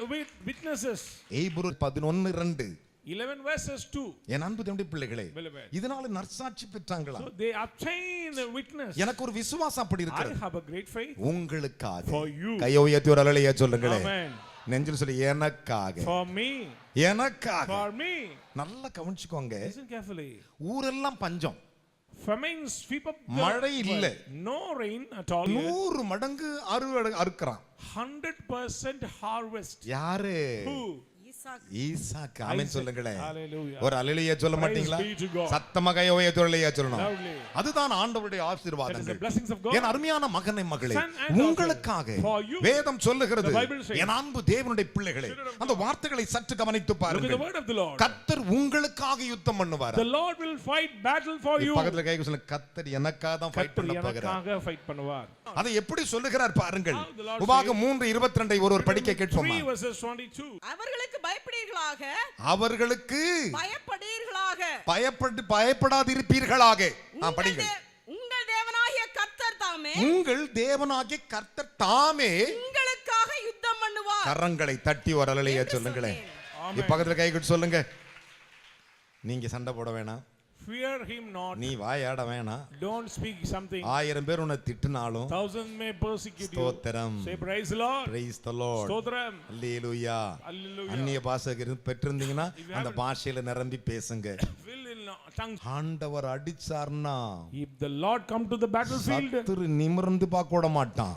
witnesses. எபிரேயர் 11:2 11 verses 2. என் அன்பு தேவனுடைய பிள்ளைகளே, Beloved. இதனால நற்சாட்சி பெற்றாங்களா? So they obtain a witness. எனக்கு ஒரு விசுவாசம் அப்படி I இருக்கிறது. have a great faith. உங்களுக்காக. For you. கையை உயர்த்தி ஒரு அல்லேலூயா சொல்லுங்களே. Amen. நெஞ்சில் சொல்லி எனக்காக. For me. எனக்காக. For me. நல்லா கவனிச்சுக்கோங்க. Listen carefully. ஊரெல்லாம் பஞ்சம். Famine sweep up. மழை இல்ல. No rain at all. 100 மடங்கு அறுக்கறான். 100% harvest. யாரு? Who? ஈசாக்கு. ஆமென் சொல்லுங்களே. Hallelujah. ஒரு அல்லேலூயா சொல்ல மாட்டீங்களா? சத்தமா கையை உயர்த்தி ஒரு அல்லேலூயா சொல்லணும். Loudly. அதுதான் ஆண்டவருடைய That is the ஆசீர்வாதங்கள். blessings of God. என் அருமையான மகனே மகளே, Son and daughter, உங்களுக்காக for you. வேதம் சொல்லுகிறது, The Bible says, என் அன்பு தேவனுடைய பிள்ளைகளே, children of அந்த வார்த்தைகளை சற்று கவனித்து Look at the பாருங்கள். word of the Lord. கர்த்தர் உங்களுக்காக யுத்தம் பண்ணுவார். The Lord will fight battle for you. பக்கத்துல கைக்கு சொல்லுங்க, கர்த்தர் எனக்காக தான் ஃபைட் பண்ண போகிறார். எனக்காக fight பண்ணுவார். அதை எப்படி சொல்லுகிறார் பாருங்கள். How the Lord உபாகம் 3:22 ஒருவர் படிக்க கேட்போமா? 3 verses 22. அவர்களுக்கு பயப்படுவீர்களாக, அவர்களுக்கு பயப்படுவீர்களாக, பயப்படாதிருப்பீர்களாக. படிங்க. உங்கள் தேவனாகிய கர்த்தர் தாமே, உங்கள் தேவனாகிய கர்த்தர் தாமே உங்களுக்காக யுத்தம் பண்ணுவார். கரங்களை தட்டி ஒரு அல்லேலூயா சொல்லுங்களே. Amen. பக்கத்துல கை கட்டி சொல்லுங்க. நீங்க சண்டை போட வேணாம். Fear him not. நீ வாயாட வேணாம். Don't speak something. 1000 பேர் உன்னை திட்டினாலும் 1000 may persecute you. ஸ்தோத்திரம். Say praise the Lord. Praise the Lord. ஸ்தோத்திரம். அல்லேலூயா. Hallelujah. அந்நிய பாஷை பெற்றிருந்தீங்கன்னா அந்த பாஷையில நிரம்பி பேசுங்க. Will in tongues. ஆண்டவர் அடிச்சார்னா If the Lord come to the battlefield, சத்துரு நிமிர்ந்து பார்க்க விட மாட்டான்.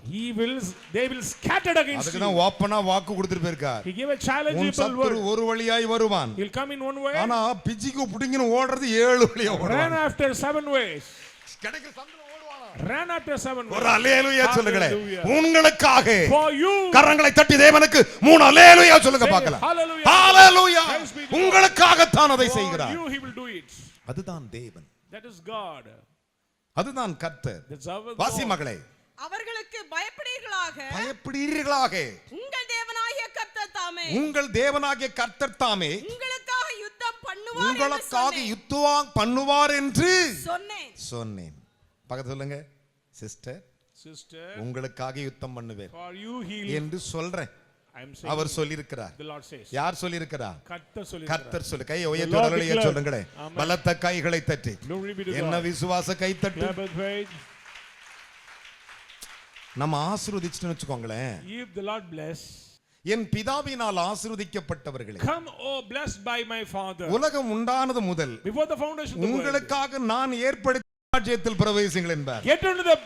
they will scatter against அதுக்கு you. தான் ஓப்பனா வாக்கு கொடுத்துட்டு போயிருக்கார். He gave a challenge. உன் சத்துரு ஒரு வழியாய் வருவான். He'll come in one way. ஆனா பிஜிக்கு புடிங்கன்னு ஓடுறது 7 வழியா Run ஓடுவான். after 7 ways. கிடைக்கிற சந்துல ஓடுவானா? Run after 7 ways. ஒரு அல்லேலூயா சொல்லுங்களே. Hallelujah. உங்களுக்காக For you. கரங்களை தட்டி தேவனுக்கு 3 அல்லேலூயா சொல்லுங்க Say பார்க்கலாம். hallelujah. Hallelujah. Praise be to God. உங்களுக்காக தான் அதை For செய்கிறார். you he will do it. அதுதான் தேவன். That is God. அதுதான் கர்த்தர். That's our வாசி God. மகளே, அவர்களுக்கு பயப்படுவீர்களாக, பயப்படுவீர்களாக. உங்கள் தேவனாகிய கர்த்தர் தாமே, உங்கள் தேவனாகிய கர்த்தர் தாமே உங்களுக்காக யுத்தம் பண்ணுவார் என்று உங்களுக்காக சொன்னேன். யுத்தம் பண்ணுவார் என்று சொன்னேன். பக்கத்துல சொல்லுங்க, சிஸ்டர், Sister, உங்களுக்காக யுத்தம் பண்ணுவேன் for you he என்று சொல்றேன். I am saying. அவர் சொல்லியிருக்கிறார். The Lord says. யார் சொல்லியிருக்கிறார்? கர்த்தர் சொல்லுகிறார். கர்த்தர் சொல்லு. கையை Lord உயர்த்தி declared. சொல்லுங்களே. Amen. பலத்த கைகளை தட்டி Glory be to என்ன God. விசுவாச கை தட்டு. Clap with faith. நம்ம ஆசீர்வதிச்சுட்டு வச்சுக்கோங்களேன். If the Lord bless, N பிதாவினால் ஆசீர்வதிக்கப்பட்டவர்களே, come, oh blessed by my Father. உலகம் உண்டானது முதல் Before the foundation of the world, உங்களுக்காக நான் ஏற்படுத்திய ராஜ்யத்தில் பிரவேசிங்கள் என்பார். get into the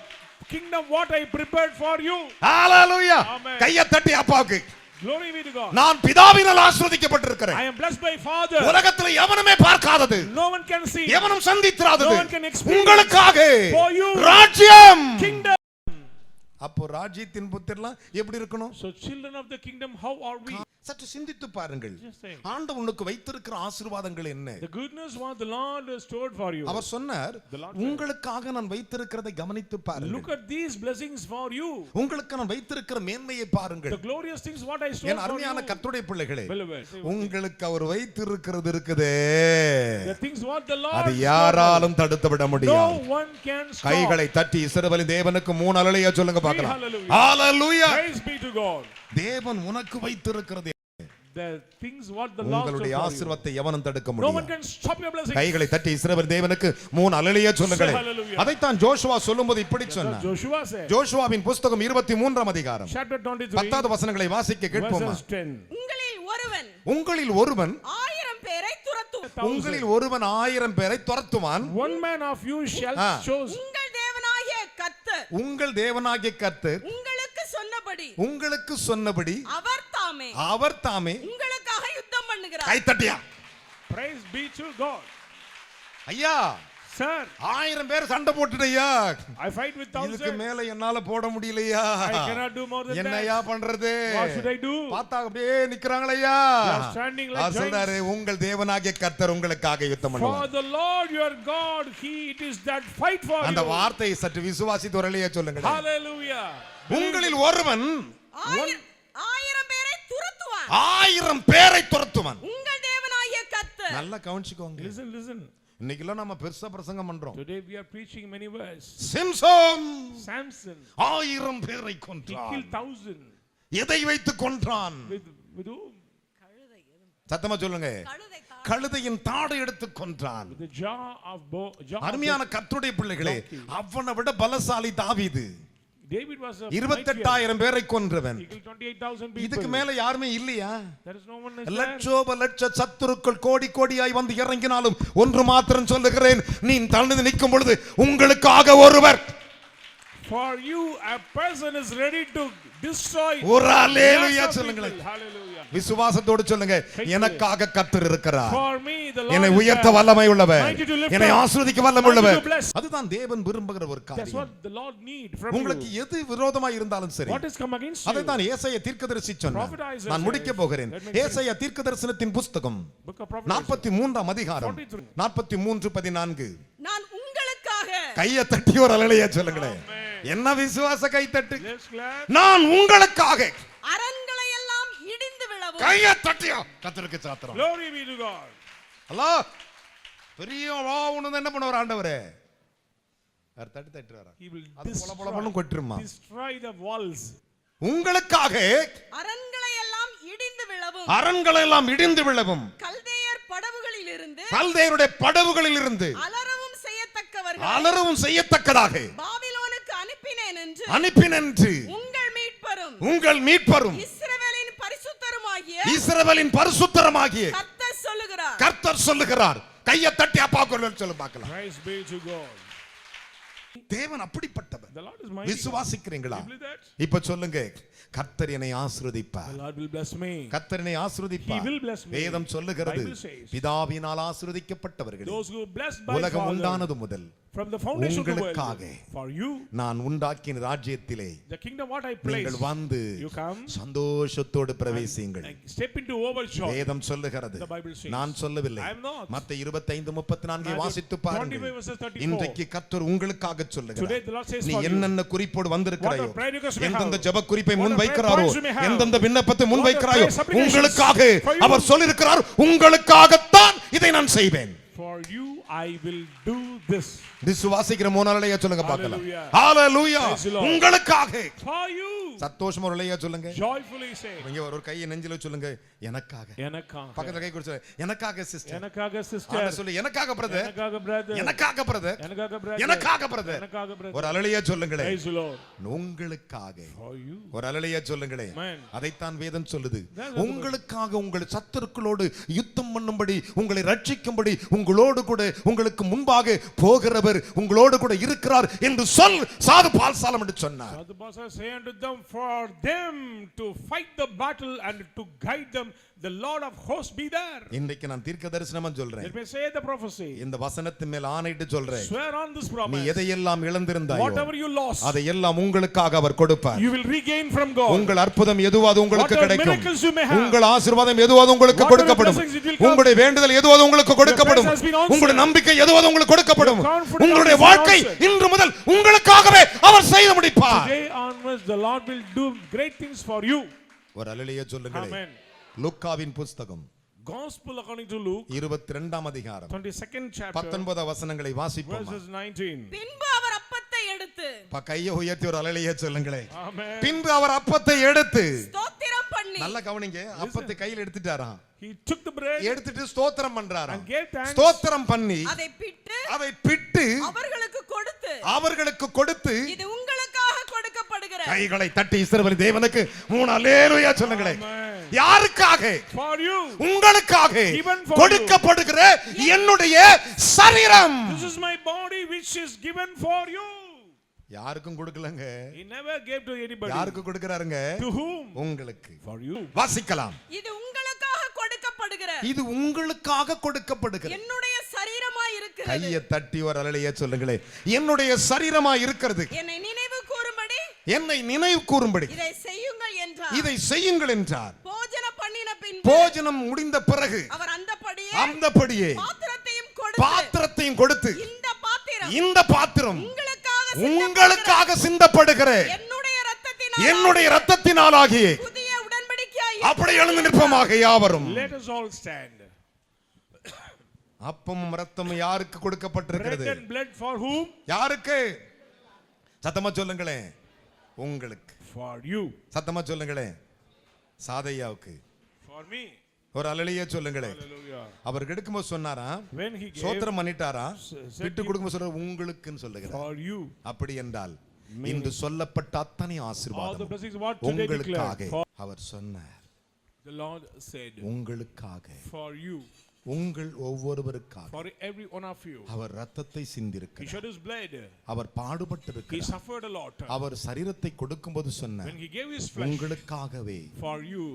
kingdom what I prepared for you. Hallelujah. Amen. கையை தட்டி அப்பாவுக்கு. Glory be to God. நான் பிதாவினால் ஆசீர்வதிக்கப்பட்டிருக்கிறேன். I am blessed by Father. உலகத்தில் எவனுமே பார்க்காதது, No one can see. எவனும் சந்தித்திராதது, No one can experience. உங்களுக்காக For you. ராஜ்யம். Kingdom. அப்போ ராஜ்யத்தின் புத்திரலாம் எப்படி இருக்கணும்? So children of the kingdom, how are we? சற்று சிந்தித்து பாருங்கள். Just saying. ஆண்டவர் உனக்கு வைத்திருக்கிற ஆசீர்வாதங்கள் என்ன? The goodness what the Lord has stored for you. அவர் சொன்னார், The Lord said, உங்களுக்காக நான் வைத்திருக்கிறதை கவனித்து look பாருங்கள். at these blessings for you. உங்களுக்கு நான் வைத்திருக்கிற மேன்மையை பாருங்கள். The glorious things what I stored N for அருமையான you. கர்த்தருடைய பிள்ளைகளே, Beloved, உங்களுக்கு அவர் வைத்திருக்கிறது இருக்குதே, the things what the Lord அது stored யாராலும் தடுத்து விட for you, முடியாது. no one can stop. கைகளை தட்டி இஸ்ரவேலின் தேவனுக்கு 3 அல்லேலூயா சொல்லுங்க பார்க்கலாம். Hallelujah. Hallelujah. Praise be to God. தேவன் உனக்கு வைத்திருக்கிறது The things what the Lord உங்களுடைய stored for you. ஆசீர்வாதத்தை எவனும் தடுக்க No one முடியாது. can stop your blessings. கைகளை தட்டி இஸ்ரவேல் தேவனுக்கு 3 அல்லேலூயா சொல்லுங்களே. Say hallelujah. அதைத்தான் ஜோஷுவா சொல்லும்போது இப்படி சொன்னார். Joshua said, ஜோஷுவாவின் புத்தகம் 23ஆம் அதிகாரம் chapter 23, 10வது வசனங்களை வாசிக்க கேட்போமா? verses 10. உங்களில் ஒருவன் 1000 பேரை துரத்துவான். உங்களில் ஒருவன் 1000 பேரை துரத்துவான். One man of you shall choose. உங்கள் தேவனாகிய கர்த்தர், உங்கள் தேவனாகிய கர்த்தர் உங்களுக்கு சொன்னபடி அவர் தாமே உங்களுக்காக யுத்தம் பண்ணுகிறார். கை தட்டியா. Praise be to God. ஐயா, Sir, 1000 பேர் சண்டை போட்டுடையா, I fight with இதுக்கு 1000. மேல என்னால போட முடியலையா, I cannot do more than என்னையா that. பண்றது? What should I do? பார்த்தா அப்படியே நிக்கறாங்களையா. They are standing like சொல்றாரு, giants. உங்கள் தேவனாகிய கர்த்தர் உங்களுக்காக யுத்தம் For பண்ணுவார். the Lord your God, it is that fight for அந்த you. வார்த்தையை சற்று விசுவாசித்து ஒரேலையா சொல்லுங்க. Hallelujah. உங்களில் ஒருவன் 1000 பேரை துரத்துவான். 1000 பேரை துரத்துவான். உங்கள் தேவனாகிய கர்த்தர். நல்லா கவனிச்சுக்கோங்க. Listen. இன்னைக்கெல்லாம் நம்ம பெருசா பிரசங்கம் பண்றோம். Today we are preaching many words. Samson Samson, 1000 பேரை he கொன்றான். killed 1000. எதை வைத்து கொன்றான்? With whom? சத்தமா சொல்லுங்க. கழுதை கா- கழுதையின் தாடை எடுத்து கொன்றான். With the jaw of அருமையான கர்த்தருடைய பிள்ளைகளே, அவனை விட பலசாலி தாவீது. David was a 28000 பேரை கொன்றவன். He killed 28,000 people. இதுக்கு மேல யாருமே இல்லையா? There is no one is there. லட்சோப லட்ச சத்துருக்கள் கோடி கோடியாய் வந்து இறங்கினாலும் ஒன்று மாத்திரம் சொல்லுகிறேன், நீ தள்ளி நிற்கும் பொழுது உங்களுக்காக ஒருவர். For you a person is ready to destroy. ஒரு அல்லேலூயா சொல்லுங்களேன். Hallelujah. விசுவாசத்தோடு சொல்லுங்க, எனக்காக கர்த்தர் இருக்கிறார். For me the Lord என்னை is உயர்த்த there. வல்லமை உள்ளவர், Mighty to lift என்னை up. ஆசீர்வதிக்க வல்லமை உள்ளவர். Mighty to bless. அதுதான் தேவன் விரும்புகிற ஒரு That's காரியம். what the Lord need from உங்களுக்கு you. எது விரோதமாய் இருந்தாலும் சரி, What has come against you? அதைத்தான் ஏசாயா தீர்க்கதரிசி சொன்னார். Prophet Isaiah நான் முடிக்க போகிறேன். Let me finish. ஏசாயா தீர்க்கதரிசனத்தின் புத்தகம் Book of Prophet 43ஆம் அதிகாரம் 43. 43:14. நான் உங்களுக்காக கையை தட்டி ஒரு அல்லேலூயா சொல்லுங்களேன். என்ன விசுவாச கை தட்டு. Let's clap. நான் உங்களுக்காக அரண்களை எல்லாம் இடிந்து விழவும் கையை தட்டியா கர்த்தருக்கு சாத்திரம். Glory be to God. அல்லாஹ் பெரிய வாவுன்னு என்ன பண்ணுவார் ஆண்டவரே? அவர் தட்டி தட்டுறாரா? He will அது பொல பொலன்னு கொட்டுமா? destroy the walls. உங்களுக்காக அரண்களை எல்லாம் இடிந்து விழவும் அரண்களை எல்லாம் இடிந்து விழவும் கல்தேயர் படவுகளிலிருந்து கல்தேயருடைய படவுகளில் இருந்து அலறவும் செய்யத்தக்கவர்கள் அலறவும் செய்யத்தக்கதாக பாபிலோனுக்கு அனுப்பினேன் அனுப்பினென்று உங்கள் மீட்பரும் இஸ்ரவேலின் பரிசுத்தருமாகிய இஸ்ரவேலின் பரிசுத்தருமாகிய கர்த்தர் சொல்லுகிறார். கையை தட்டி அப்பா கொள்ளல் சொல்லு பார்க்கலாம். Praise be to God. தேவன் அப்படிப்பட்டவர். The Lord is mighty. விசுவாசிக்கிறீங்களா? You believe that? இப்ப சொல்லுங்க, கர்த்தர் என்னை ஆசீர்வதிப்பார். The Lord will bless me. கர்த்தர் என்னை ஆசீர்வதிப்பார். He will bless me. வேதம் சொல்லுகிறது, Bible says, பிதாவினால் ஆசீர்வதிக்கப்பட்டவர்கள் those who are blessed by உலகம் Father, உண்டானது முதல் from the foundation of the world, உங்களுக்காக for you, நான் உண்டாக்கின ராஜ்யத்திலே the kingdom what I place, நீங்கள் வந்து you come, சந்தோஷத்தோடு பிரவேசியுங்கள். step into overjoy. வேதம் சொல்லுகிறது, The Bible says, நான் சொல்லவில்லை. I am not. மத்தேயு 25:34 வாசித்து பாருங்கள். 20 verses 34. இன்றைக்கு கர்த்தர் உங்களுக்காக Today the சொல்லுகிறார். Lord says நீ for you, என்னென்ன குறிப்போடு வந்திருக்கிறாயோ, what prayer requests you may எந்தெந்த have, ஜெப குறிப்பை what முன் prayer வைக்கிறாரோ, points you may have, எந்தெந்த விண்ணப்பத்தை முன் what வைக்கிறாயோ, prayer supplications உங்களுக்காக for you, அவர் சொல்லியிருக்கிறார், உங்களுக்காகத்தான் இதை நான் செய்வேன். for you I will do this. விசுவாசிக்கிற மூணாலையா சொல்லுங்க பார்க்கலாம். Hallelujah. Hallelujah. Praise the Lord. உங்களுக்காக For you, சந்தோஷமா ஒருலையா சொல்லுங்க. joyfully say, இங்க ஒரு கையை நெஞ்சில சொல்லுங்க, எனக்காக. எனக்காக, பக்கத்துல கை கொடுத்து எனக்காக சிஸ்டர், எனக்காக sister, ஆனா சொல்லு எனக்காக பிரதர், எனக்காக brother, எனக்காக பிரதர், எனக்காக brother, எனக்காக பிரதர். எனக்காக brother. ஒரு அலலியா சொல்லுங்களே, Praise the Lord. உங்களுக்காக. For you, ஒரு அலலியா சொல்லுங்களே. Amen. அதைத்தான் வேதம் சொல்லுது. That's what உங்களுக்காக உங்கள் சத்துருக்களோடு யுத்தம் பண்ணும்படி, உங்களை ரட்சிக்கும்படி, உங்களோடு கூட உங்களுக்கு முன்பாக போகிறவர் உங்களோடு கூட இருக்கிறார் என்று சொல் சாது பால்சாலம் என்று சொன்னார். the boss say unto them, for them to fight the battle and to guide them, the Lord of hosts be there. இன்றைக்கு நான் தீர்க்க தரிசனமா சொல்றேன். Let me say the prophecy. இந்த வசனத்தின் மேல் ஆணையிட்டு சொல்றேன். Swear on this நீ promise. எதையெல்லாம் இழந்திருந்தாயோ, Whatever you lost, அதை எல்லாம் உங்களுக்காக அவர் கொடுப்பார். you will regain from God. உங்கள் அற்புதம் எதுவாது உங்களுக்கு Whatever கிடைக்கும். miracles you may have, உங்கள் ஆசீர்வாதம் எதுவாது உங்களுக்கு whatever கொடுக்கப்படும். blessings it will come, உங்களுடைய வேண்டுதல் எதுவாது உங்களுக்கு கொடுக்கப்படும். prayers has been answered, உங்களுடைய நம்பிக்கை எதுவாது உங்களுக்கு கொடுக்கப்படும். your confidence உங்களுடைய has been வாழ்க்கை answered. இன்று முதல் உங்களுக்காகவே அவர் செய்து முடிப்பார். Today onwards the Lord will do great things for you. ஒரு அல்லேலூயா சொல்லுங்களே. Amen. லூக்காவின் புத்தகம் Gospel according to Luke 22ஆம் அதிகாரம் 22nd chapter 19 வசனங்களை வாசிப்போம். verses 19. பின்பு அவர் அப்பத்தை எடுத்து கையை உயர்த்தி ஒரு அல்லேலூயா சொல்லுங்களே. Amen. பின்பு அவர் அப்பத்தை எடுத்து ஸ்தோத்திரம் பண்ணி, நல்லா கவனிங்க, அப்பத்தை கையில் எடுத்துட்டாராம். He took the bread எடுத்துட்டு ஸ்தோத்திரம் பண்றாராம். and gave thanks. ஸ்தோத்திரம் பண்ணி அதை பிட்டு அவர்களுக்கு கொடுத்து இது உங்களுக்காக கொடுக்கப்படுகிற, கைகளை தட்டி இஸ்ரவேல் தேவனுக்கு 3 அல்லேலூயா சொல்லுங்களேன். யாருக்காக? For you. உங்களுக்காக Given for கொடுக்கப்படுகிற என்னுடைய சரீரம். This is my body which is given for you. யாருக்கும் கொடுக்கலங்க. He never gave to anybody. யாருக்கு கொடுக்கறாருங்க? To whom? உங்களுக்கு. For you. வாசிக்கலாம். இது உங்களுக்காக கொடுக்கப்படுகிற, இது உங்களுக்காக கொடுக்கப்படுகிற என்னுடைய சரீரமாய் இருக்கிறது. இருக்கிறது. கையை தட்டி ஒரு அல்லேலூயா சொல்லுங்களேன். என்னுடைய சரீரமா இருக்கிறது. என்னை நினைவு கூறும்படி, என்னை நினைவு கூறும்படி இதை செய்யுங்கள் என்றார். இதை செய்யுங்கள் என்றார். போஜனம் பண்ணின பின்பு, போஜனம் முடிந்த பிறகு அவர் அந்தபடியே பாத்திரத்தையும் கொடுத்து இந்த பாத்திரம் உங்களுக்காக சிந்தப்படுகிற என்னுடைய இரத்தத்தினாலாகிய புதிய உடன்படிக்கையாய் அப்படி எழுந்து நிற்போமாக யாவரும். Let us all stand. அப்பமும் இரத்தமும் யாருக்கு கொடுக்கப்பட்டிருக்கிறது? Bread and blood for whom? யாருக்கு? சத்தமா சொல்லுங்களேன். உங்களுக்கு. For you. சத்தமா சொல்லுங்களேன். சாதையாவுக்கு. For me. ஒரு அல்லேலூயா சொல்லுங்களேன். Hallelujah. அவர் எடுக்கும்போது சொன்னாரா, When he gave, சோத்திரம் பண்ணிட்டாரா, விட்டு கொடுக்கும்போது சொல்ற உங்களுக்குன்னு சொல்லுகிறார். for you. அப்படி என்றால் இன்று சொல்லப்பட்ட அத்தனை All the ஆசீர்வாதம் blessings what today உங்களுக்காக declared. அவர் சொன்னார். The Lord said, உங்களுக்காக, for you, உங்கள் ஒவ்வொருவருக்காக for every one of you. அவர் இரத்தத்தை He சிந்திருக்கிறார். shed his blood. Our He பாடுபட்டிருக்கிறார். suffered a lot. அவர் சரீரத்தை கொடுக்கும்போது சொன்னார், When he gave his flesh உங்களுக்காகவே for you,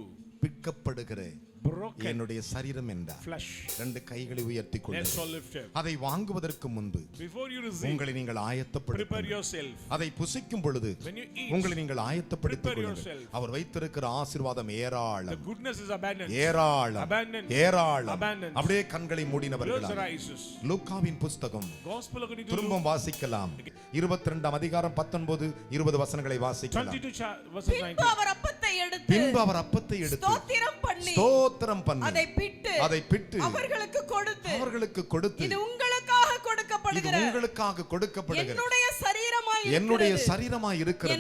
பிற்கப்படுகிற broken என்னுடைய சரீரம் என்றார். flesh. ரெண்டு கைகளை உயர்த்தி Let's கொள்ளுங்கள். all lift him. அதை வாங்குவதற்கு முன்பு Before you receive, உங்களை நீங்கள் prepare ஆயத்தப்படுத்துங்கள். yourself. அதை புசிக்கும் பொழுது When you eat, உங்களை நீங்கள் ஆயத்தப்படுத்திக் prepare கொள்ளுங்கள். yourself. அவர் வைத்திருக்கிற ஆசீர்வாதம் The ஏராளம், goodness is abundant. ஏராளம், Abundance. ஏராளம். Abundance. அப்படியே கண்களை Close மூடினவர்களாக your eyes. லூக்காவின் புஸ்தகம் Gospel according to Luke, திரும்பவும் வாசிக்கலாம். 22 அதிகாரம் 19 20 வசனங்களை வாசிக்கலாம். 22 verses 19. பின்பு அவர் அப்பத்தை எடுத்து பின்பு அவர் அப்பத்தை எடுத்து ஸ்தோத்திரம் பண்ணி அதை பிட்டு அவர்களுக்கு கொடுத்து இது உங்களுக்காக கொடுக்கப்படுகிற என்னுடைய சரீரமாய் இருக்கிறது.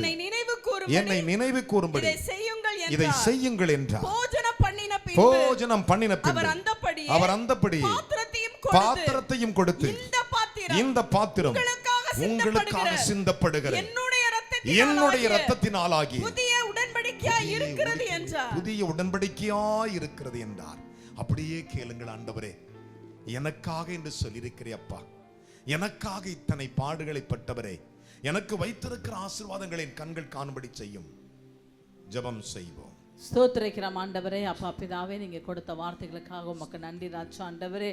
என்னை நினைவு கூறும்படி இதை செய்யுங்கள் என்றார். போஜனம் பண்ணின பின்பு அவர் அந்தப்படி பாத்திரத்தையும் கொடுத்து இந்த பாத்திரம் உங்களுக்காக சிந்தப்படுகிற என்னுடைய இரத்தத்தினாலாகி புதிய உடன்படிக்கையாய் இருக்கிறது என்றார். அப்படியே கேளுங்கள். ஆண்டவரே, எனக்காக என்று சொல்லியிருக்கிறேன் அப்பா, எனக்காக இத்தனை பாடுகளை பட்டவரே, எனக்கு வைத்திருக்கிற ஆசீர்வாதங்களின் கண்கள் காணும்படி செய்யும். ஜெபம் செய்வோம். ஸ்தோத்திரிக்கிறோம் ஆண்டவரே. அப்பா பிதாவே, நீங்க கொடுத்த வார்த்தைகளுக்காக உமக்கு நன்றி ராஜா. ஆண்டவரே,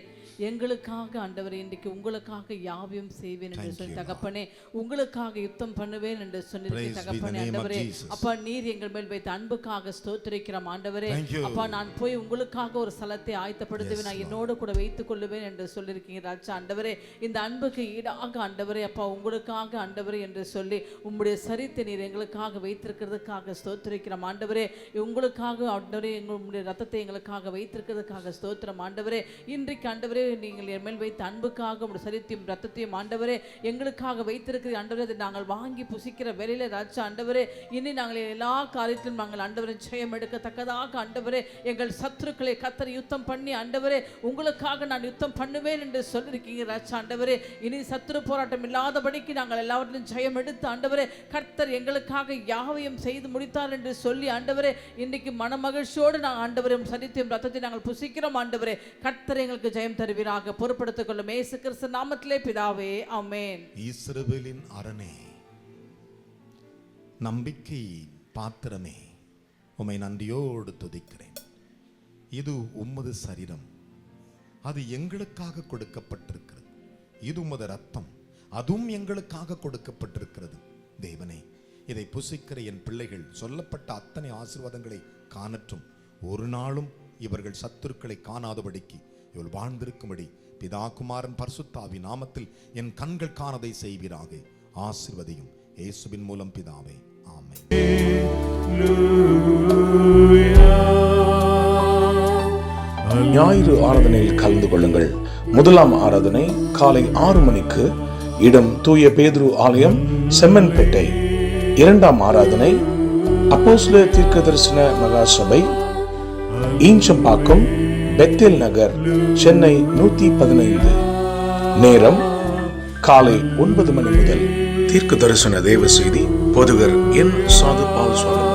எங்களுக்காக ஆண்டவரே இன்றைக்கு உங்களுக்காக யாவையும் செய்வேன் என்று சொல்லி தகப்பனே, உங்களுக்காக யுத்தம் பண்ணுவேன் என்று சொல்லி தகப்பனே. ஆண்டவரே அப்பா, நீர் எங்கள் மேல் வைத்த அன்புக்காக ஸ்தோத்திரிக்கிறோம் ஆண்டவரே. அப்பா, நான் போய் உங்களுக்காக ஒரு ஸ்தலத்தை ஆயத்தப்படுத்துவேன், நான் என்னோடு கூட வைத்துக் கொள்ளுவேன் என்று சொல்லியிருக்கீங்க ராஜா. ஆண்டவரே, இந்த அன்புக்கு ஈடாக ஆண்டவரே அப்பா உங்களுக்காக ஆண்டவரே என்று சொல்லி உம்முடைய சரித்தை நீர் எங்களுக்காக வைத்திருக்கிறதுக்காக ஸ்தோத்திரிக்கிறோம் ஆண்டவரே. உங்களுக்காக ஆண்டவரே எங்களுடைய ரத்தத்தை எங்களுக்காக வைத்திருக்கிறதுக்காக ஸ்தோத்திரம் ஆண்டவரே. இன்றைக்கு ஆண்டவரே நீங்கள் என் மேல் வைத்த அன்புக்காக உங்களுடைய சரீரத்தையும் ரத்தத்தையும் ஆண்டவரே எங்களுக்காக வைத்திருக்கிற ஆண்டவரே, அதை நாங்கள் வாங்கி புசிக்கிற வேலையில ராஜா ஆண்டவரே, இனி நாங்கள் எல்லா காரியத்திலும் நாங்கள் ஆண்டவரை ஜெயம் எடுக்கத்தக்கதாக ஆண்டவரே எங்கள் சத்துருக்களை கர்த்தர் யுத்தம் பண்ணி ஆண்டவரே உங்களுக்காக நான் யுத்தம் பண்ணுவேன் என்று சொல்லியிருக்கீங்க ராஜா ஆண்டவரே. இனி சத்துரு போராட்டம் இல்லாதபடிக்கு நாங்கள் எல்லாவற்றிலும் ஜெயம் எடுத்து ஆண்டவரே கர்த்தர் எங்களுக்காக யாவையும் செய்து முடித்தார் என்று சொல்லி ஆண்டவரே இன்னைக்கு மனமகிழ்ச்சியோடு நாங்கள் ஆண்டவரையும் சரீரத்தையும் ரத்தத்தை நாங்கள் புசிக்கிறோம் ஆண்டவரே. கர்த்தர் எங்களுக்கு ஜெயம் தருவீராக. பொறுப்படுத்திக் கொள்ளும் இயேசு கிறிஸ்து நாமத்திலே பிதாவே, ஆமென். இஸ்ரவேலின் அரணே, நம்பிக்கை பாத்திரமே, உம்மை நன்றியோடு துதிக்கிறேன். இது உம்மது சரீரம், அது எங்களுக்காக கொடுக்கப்பட்டிருக்கிறது. இது உமது ரத்தம், அதுவும் எங்களுக்காக கொடுக்கப்பட்டிருக்கிறது. தேவனே, இதை புசிக்கிற என் பிள்ளைகள் சொல்லப்பட்ட அத்தனை ஆசீர்வாதங்களை காணற்றும். ஒரு நாளும் இவர்கள் சத்துருக்களை காணாதபடிக்கு இவள் வாழ்ந்திருக்கும்படி பிதா குமாரன் பரிசுத்தாவி நாமத்தில் என் கண்கள் காணதை செய்வீராக. ஆசீர்வதியும் இயேசுவின் மூலம் பிதாவே, ஆமென். ஞாயிறு ஆராதனையில் கலந்து கொள்ளுங்கள். முதலாம் ஆராதனை காலை 6 மணிக்கு, இடம் தூய பேதுரு ஆலயம், செம்மன்பேட்டை. இரண்டாம் ஆராதனை அப்போஸ்தலர் தீர்க்கதரிசன மகா சபை, ஈஞ்சம்பாக்கம், பெத்தேல் நகர், சென்னை 115. நேரம் காலை 9 மணி முதல். தீர்க்க தரிசன தேவ செய்தி போதகர் என் சாது பால் சுவாமி.